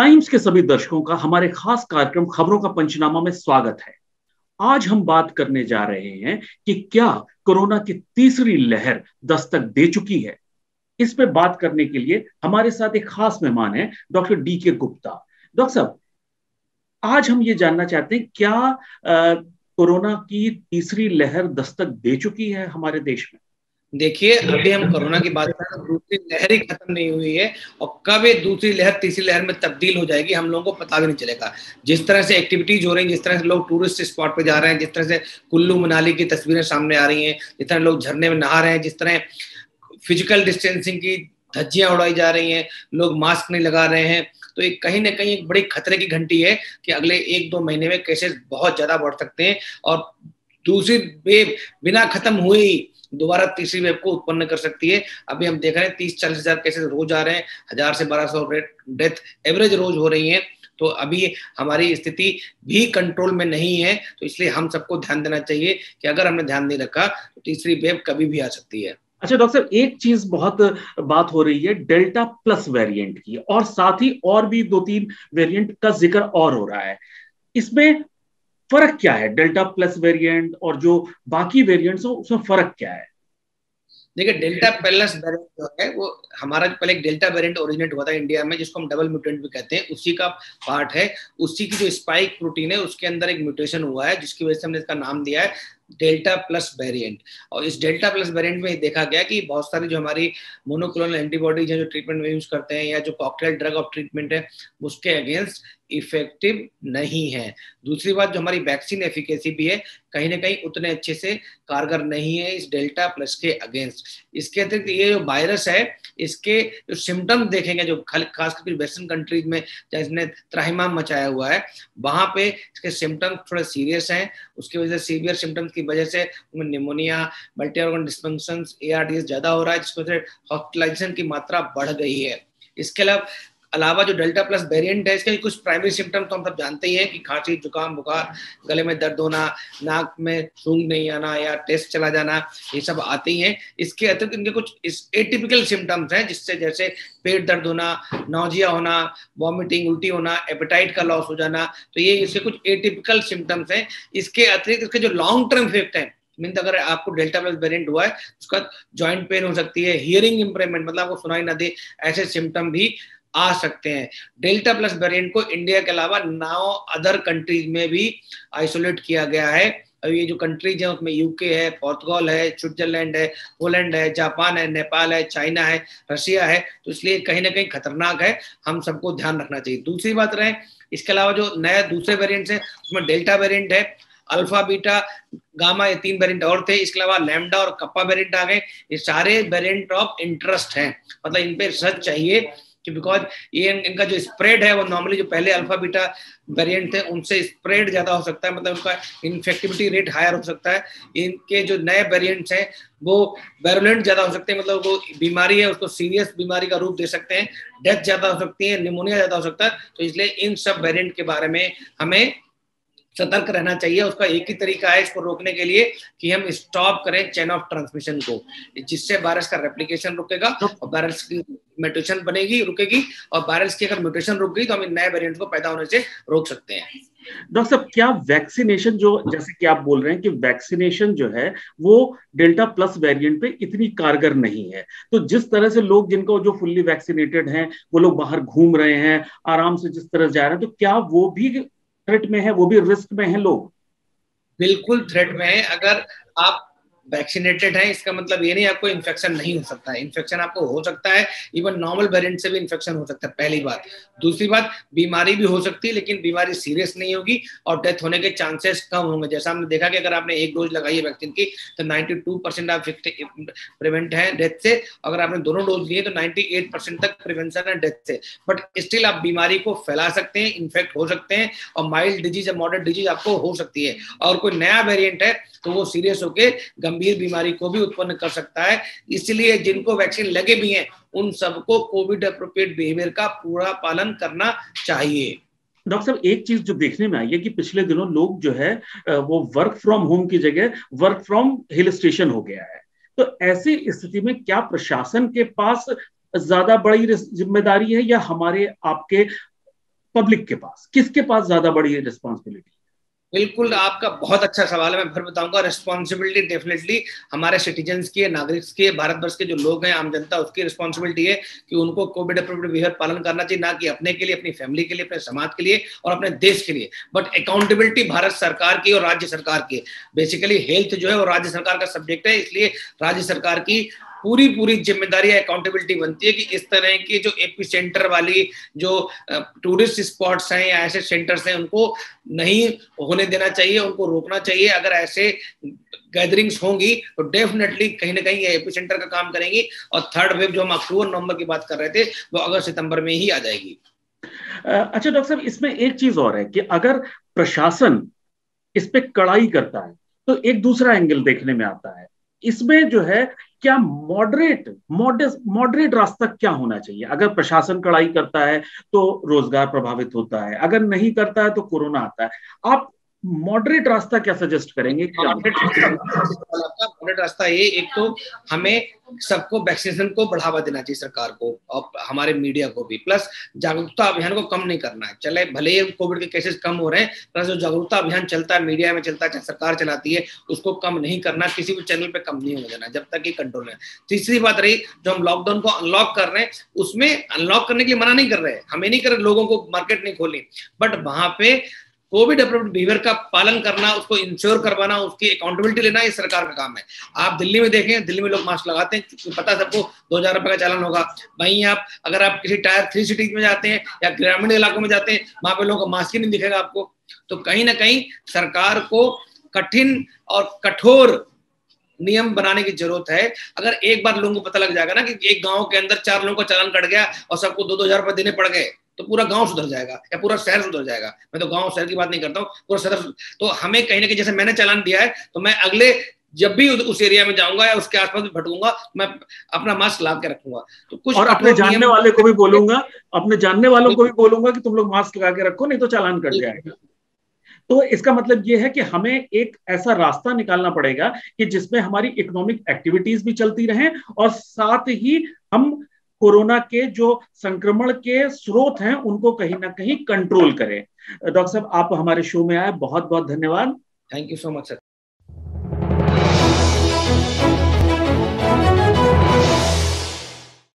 Times के सभी दर्शकों का हमारे खास कार्यक्रम खबरों का पंचनामा में स्वागत है। आज हम बात करने जा रहे हैं कि क्या कोरोना की तीसरी लहर दस्तक दे चुकी है। इस पे बात करने के लिए हमारे साथ एक खास मेहमान है, डॉक्टर डी के गुप्ता। डॉक्टर साहब, आज हम ये जानना चाहते हैं, क्या कोरोना की तीसरी लहर दस्तक दे चुकी है हमारे देश में? देखिए, अभी हम कोरोना की बात कर रहे हैं, दूसरी लहर ही खत्म नहीं हुई है और कब ये दूसरी लहर तीसरी लहर में तब्दील हो जाएगी हम लोगों को पता भी नहीं चलेगा। जिस तरह से एक्टिविटीज हो रही हैं, जिस तरह से लोग टूरिस्ट स्पॉट पे जा रहे हैं, जिस तरह से कुल्लू मनाली की तस्वीरें सामने आ रही हैं, जिस तरह लोग झरने में नहा रहे हैं, जिस तरह फिजिकल डिस्टेंसिंग की धज्जियां उड़ाई जा रही हैं, लोग मास्क नहीं लगा रहे हैं, तो एक कहीं ना कहीं एक बड़ी खतरे की घंटी है कि अगले 1-2 महीने में केसेस बहुत ज्यादा बढ़ सकते हैं और दूसरी वेव बिना खत्म हुए ही दोबारा तीसरी वेव को उत्पन्न कर सकती है। अभी हम देख रहे हैं 30-40 हजार केसेस रोज आ रहे हैं, 1000 से 1200 डेथ एवरेज रोज हो रही हैं। तो अभी हमारी स्थिति भी कंट्रोल में नहीं है, तो इसलिए हम सबको ध्यान देना चाहिए कि अगर हमने ध्यान नहीं रखा तो तीसरी वेव कभी भी आ सकती है। अच्छा डॉक्टर साहब, एक चीज बहुत बात हो रही है डेल्टा प्लस वेरिएंट की, और साथ ही और भी 2-3 वेरिएंट का जिक्र और हो रहा है। इसमें फर्क क्या है? डेल्टा प्लस वेरिएंट और जो बाकी वेरिएंट्स हो, उसमें फर्क क्या है? देखिए, डेल्टा प्लस वेरिएंट जो है वो हमारा पहले एक डेल्टा वेरिएंट ओरिजिनेट हुआ था इंडिया में, जिसको हम डबल म्यूटेंट भी कहते हैं, उसी का पार्ट है। उसी की जो स्पाइक प्रोटीन है उसके अंदर एक म्यूटेशन हुआ है, जिसकी वजह से हमने इसका नाम दिया है डेल्टा प्लस वेरिएंट। और इस डेल्टा प्लस वेरिएंट में देखा गया कि बहुत सारी जो हमारी मोनोक्लोनल एंटीबॉडीज हैं, जो ट्रीटमेंट में यूज करते हैं, या जो कॉकटेल ड्रग ऑफ ट्रीटमेंट है, उसके अगेंस्ट इफेक्टिव नहीं है। दूसरी बात, जो हमारी वैक्सीन एफिकेसी भी है, कहीं ना कहीं उतने अच्छे से कारगर नहीं है इस डेल्टा प्लस के अगेंस्ट। इसके अतिरिक्त ये जो वायरस है, इसके जो सिम्टम्स देखेंगे, जो खास करके वेस्टर्न कंट्रीज में जिसने त्राहिमाम मचाया हुआ है, वहां पे इसके सिम्टम्स थोड़े सीरियस हैं। उसकी वजह से सीवियर सिम्टम्स की वजह से उनमें निमोनिया, मल्टी ऑर्गन डिस्फंक्शंस, ARDS ज्यादा हो रहा है, जिसकी वजह से हॉस्पिटलाइजेशन की मात्रा बढ़ गई है। इसके अलावा जो डेल्टा प्लस वेरिएंट है, इसके कुछ प्राइमरी सिम्टम्स तो हम सब जानते ही हैं कि खांसी, जुकाम, बुखार, गले में दर्द होना, नाक में सूंघ नहीं आना या टेस्ट चला जाना, ये सब आते ही हैं। इसके अतिरिक्त इनके कुछ एटिपिकल सिम्टम्स हैं, जिससे जैसे पेट दर्द होना, नौजिया होना, वॉमिटिंग, उल्टी होना, एपेटाइट का लॉस हो जाना, तो ये इसके कुछ एटिपिकल सिम्टम्स हैं। इसके अतिरिक्त इसके जो लॉन्ग टर्म इफेक्ट है, मीन्स अगर आपको डेल्टा प्लस वेरिएंट हुआ है, उसका जॉइंट पेन हो सकती है, हियरिंग इंप्रूवमेंट, मतलब आपको सुनाई ना दे, ऐसे सिम्टम भी आ सकते हैं। डेल्टा प्लस वेरिएंट को इंडिया के अलावा 9 अदर कंट्रीज में भी आइसोलेट किया गया है। अब ये जो कंट्रीज हैं उसमें यूके है, पोर्तुगाल है, स्विट्जरलैंड है, पोलैंड है, जापान है, नेपाल है, चाइना है, रशिया है। तो इसलिए कहीं ना कहीं खतरनाक है, हम सबको ध्यान रखना चाहिए। दूसरी बात रहे, इसके अलावा जो नए दूसरे वेरिएंट्स हैं, उसमें डेल्टा वेरिएंट है, अल्फा, बीटा, गामा, ये 3 वेरिएंट और थे। इसके अलावा लैम्डा और कप्पा वेरिएंट आ गए। ये सारे वेरिएंट ऑफ इंटरेस्ट हैं, मतलब इन पे रिसर्च चाहिए कि बिकॉज ये इनका जो स्प्रेड है वो नॉर्मली जो पहले अल्फा बीटा वेरिएंट थे उनसे स्प्रेड ज्यादा हो सकता है, मतलब उनका इन्फेक्टिविटी रेट हायर हो सकता है। इनके जो नए वेरिएंट्स हैं वो वेरुलेंट ज्यादा हो सकते हैं, मतलब वो बीमारी है उसको सीरियस बीमारी का रूप दे सकते हैं, डेथ ज्यादा हो सकती है, निमोनिया ज्यादा हो सकता है। तो इसलिए इन सब वेरिएंट के बारे में हमें सतर्क रहना चाहिए। उसका एक ही तरीका है इसको रोकने के लिए कि हम स्टॉप करें चेन ऑफ ट्रांसमिशन को, जिससे वायरस का रेप्लिकेशन रुकेगा और वायरस की म्यूटेशन बनेगी, रुकेगी, और वायरस की अगर म्यूटेशन रुक गई तो हम इन नए वेरिएंट को पैदा होने से रोक सकते हैं। डॉक्टर साहब, क्या वैक्सीनेशन, जो जैसे कि आप बोल रहे हैं कि वैक्सीनेशन जो है वो डेल्टा प्लस वेरिएंट पे इतनी कारगर नहीं है, तो जिस तरह से लोग जिनको जो फुल्ली वैक्सीनेटेड हैं वो लोग बाहर घूम रहे हैं आराम से, जिस तरह जा रहे हैं, तो क्या वो भी थ्रेट में है, वो भी रिस्क में है लोग? बिल्कुल थ्रेट में है। अगर आप वैक्सीनेटेड है, इसका मतलब ये नहीं आपको इन्फेक्शन नहीं हो सकता है, इन्फेक्शन आपको हो सकता है, इवन नॉर्मल वेरिएंट से भी इन्फेक्शन हो सकता है, पहली बात। दूसरी बात, बीमारी भी हो सकती है लेकिन बीमारी सीरियस नहीं होगी और डेथ होने के चांसेस कम होंगे। जैसा हमने देखा कि अगर आपने 1 डोज लगाई है वैक्सीन की तो 92% आप प्रिवेंट है डेथ से, अगर आपने दोनों डोज लिए तो 98% तक प्रिवेंशन है डेथ से। बट स्टिल आप बीमारी को फैला सकते हैं, इन्फेक्ट हो सकते हैं, और माइल्ड डिजीज या मॉडरेट डिजीज आपको हो सकती है। और कोई नया वेरिएंट है तो वो सीरियस होकर गंभीर बीमारी को भी उत्पन्न कर सकता है। इसलिए जिनको वैक्सीन लगे भी हैं उन सबको कोविड एप्रोप्रिएट बिहेवियर का पूरा पालन करना चाहिए। डॉक्टर साहब, एक चीज जो देखने में आई है कि पिछले दिनों लोग जो है वो वर्क फ्रॉम होम की जगह वर्क फ्रॉम हिल स्टेशन हो गया है। तो ऐसी स्थिति में क्या प्रशासन के पास ज्यादा बड़ी जिम्मेदारी है या हमारे आपके पब्लिक के पास, किसके पास ज्यादा बड़ी रिस्पॉन्सिबिलिटी? बिल्कुल, आपका बहुत अच्छा सवाल है, मैं फिर बताऊंगा। रिस्पॉन्सिबिलिटी डेफिनेटली हमारे सिटीजन्स की है, नागरिक की है, भारतवर्ष के जो लोग हैं, आम जनता, उसकी रिस्पॉन्सिबिलिटी है कि उनको कोविड अप्रोप्रिएट बिहेवियर पालन करना चाहिए, ना कि अपने के लिए, अपनी फैमिली के लिए, अपने समाज के लिए और अपने देश के लिए। बट अकाउंटेबिलिटी भारत सरकार की और राज्य सरकार की। बेसिकली हेल्थ जो है वो राज्य सरकार का सब्जेक्ट है, इसलिए राज्य सरकार की पूरी जिम्मेदारी अकाउंटेबिलिटी बनती है कि इस तरह की जो एपी सेंटर वाली जो टूरिस्ट स्पॉट्स हैं या ऐसे सेंटर्स हैं, उनको नहीं होने देना चाहिए, उनको रोकना चाहिए। अगर ऐसे गैदरिंग्स होंगी तो डेफिनेटली कहीं ना कहीं ये एपी सेंटर का काम करेंगी, और थर्ड वेव जो हम अक्टूबर नवंबर की बात कर रहे थे वो अगस्त सितंबर में ही आ जाएगी। अच्छा डॉक्टर साहब, इसमें एक चीज और है कि अगर प्रशासन इस पे कड़ाई करता है तो एक दूसरा एंगल देखने में आता है। इसमें जो है, क्या मॉडरेट रास्ता क्या होना चाहिए? अगर प्रशासन कड़ाई करता है तो रोजगार प्रभावित होता है, अगर नहीं करता है तो कोरोना आता है। आप मॉडरेट रास्ता क्या सजेस्ट करेंगे? क्या मॉडरेट रास्ता ये, एक तो हमें सबको वैक्सीनेशन को बढ़ावा देना चाहिए, सरकार को और हमारे मीडिया को भी, प्लस जागरूकता अभियान को कम नहीं करना है। चले भले ही कोविड के केसेस कम हो रहे हैं, प्लस जो जागरूकता अभियान चलता है, मीडिया में चलता है, चाहे सरकार चलाती है, उसको कम नहीं करना, किसी भी चैनल पे कम नहीं होने देना जब तक ये कंट्रोल है। तीसरी बात रही, जो हम लॉकडाउन को अनलॉक कर रहे हैं, उसमें अनलॉक करने के लिए मना नहीं कर रहे हैं, हमें नहीं कर रहे लोगों को मार्केट नहीं खोलनी, बट वहां पे कोविड अप्रोप्रिएट बिहेवियर का पालन करना, उसको इंश्योर करवाना, उसकी अकाउंटेबिलिटी लेना, ये सरकार का काम है। आप दिल्ली में देखें, दिल्ली में लोग मास्क लगाते हैं, पता है सबको 2000 रुपए का चालान होगा। वहीं आप अगर आप किसी टायर 3 सिटीज में जाते हैं या ग्रामीण इलाकों में जाते हैं, वहां पे लोगों का मास्क ही नहीं दिखेगा आपको। तो कहीं ना कहीं सरकार को कठिन और कठोर नियम बनाने की जरूरत है। अगर एक बार लोगों को पता लग जाएगा ना कि एक गांव के अंदर 4 लोगों का चालान कट गया और सबको 2-2000 रुपए देने पड़ गए, तो पूरा गांव सुधर जाएगा या पूरा शहर सुधर जाएगा। मैं तो गांव शहर की बात नहीं करता हूँ, पूरा शहर। तो हमें कहीं ना कहीं, जैसे मैंने चालान दिया है, तो मैं अगले जब भी उस एरिया में जाऊंगा या उसके आसपास भी भटकूंगा, मैं अपना मास्क ला के रखूंगा। तो कुछ और अपने जानने वाले को भी बोलूंगा, अपने जानने वालों को भी बोलूंगा कि तुम लोग मास्क लगा के रखो, नहीं तो चालान कट जाएगा। तो इसका मतलब यह है कि हमें एक ऐसा रास्ता निकालना पड़ेगा कि जिसमें हमारी इकोनॉमिक एक्टिविटीज भी चलती रहें और साथ ही हम कोरोना के जो संक्रमण के स्रोत हैं उनको कहीं ना कहीं कंट्रोल करें। डॉक्टर साहब, आप हमारे शो में आए, बहुत बहुत धन्यवाद। Thank you so much sir.